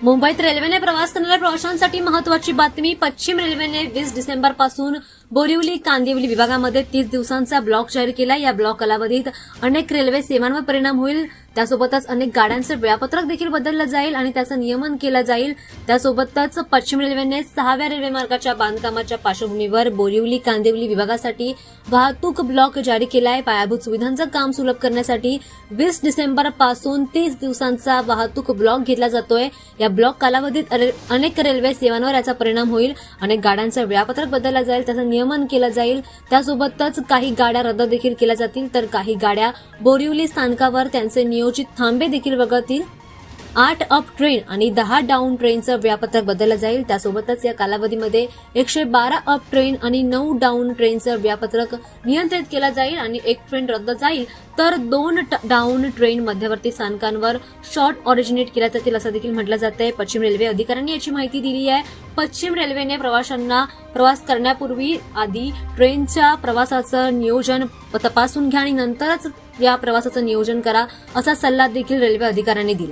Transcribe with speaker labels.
Speaker 1: मुंबईत रेल्वेने प्रवास करणाऱ्या प्रवाशांसाठी महत्त्वाची बातमी. पश्चिम रेल्वेने 20 डिसेंबरपासून बोरिवली कांदिवली विभागामध्ये 30 दिवसांचा ब्लॉक जाहीर केला. या ब्लॉक कालावधीत अनेक रेल्वे सेवांवर परिणाम होईल. त्यासोबतच अनेक गाड्यांचं वेळापत्रक देखील बदललं जाईल आणि त्याचं नियमन केलं जाईल. त्यासोबतच पश्चिम रेल्वेने 6व्या रेल्वे मार्गाच्या बांधकामाच्या पार्श्वभूमीवर बोरिवली कांदिवली विभागासाठी वाहतूक ब्लॉक जारी केला आहे. पायाभूत सुविधांचं काम सुलभ करण्यासाठी 20 डिसेंबरपासून 30 दिवसांचा वाहतूक ब्लॉक घेतला जातोय. या ब्लॉक कालावधीत अनेक रेल्वे सेवांवर याचा परिणाम होईल. अनेक गाड्यांचं वेळापत्रक बदललं जाईल, त्याचं नियमन केलं जाईल. त्यासोबतच काही गाड्या रद्द देखील केल्या जातील, तर काही गाड्या बोरिवली स्थानकावर त्यांचे नियोजित थांबे देखील वगळतील. 8 अप ट्रेन आणि 10 डाऊन ट्रेनचं वेळापत्रक बदललं जाईल. त्यासोबतच या कालावधीमध्ये 112 अप ट्रेन आणि 9 डाऊन ट्रेनचं वेळापत्रक नियंत्रित केलं जाईल आणि एक ट्रेन रद्द जाईल, तर 2 डाऊन ट्रेन मध्यवर्ती स्थानकांवर शॉर्ट ऑरिजिनेट केल्या जातील असं देखील म्हटलं जातंय. पश्चिम रेल्वे अधिकाऱ्यांनी याची माहिती दिली आहे. पश्चिम रेल्वेने प्रवाशांना प्रवास करण्यापूर्वी आधी ट्रेनच्या प्रवासाचं नियोजन तपासून घ्या आणि नंतरच या प्रवासाचं नियोजन करा असा सल्ला देखील रेल्वे अधिकाऱ्यांनी दिला.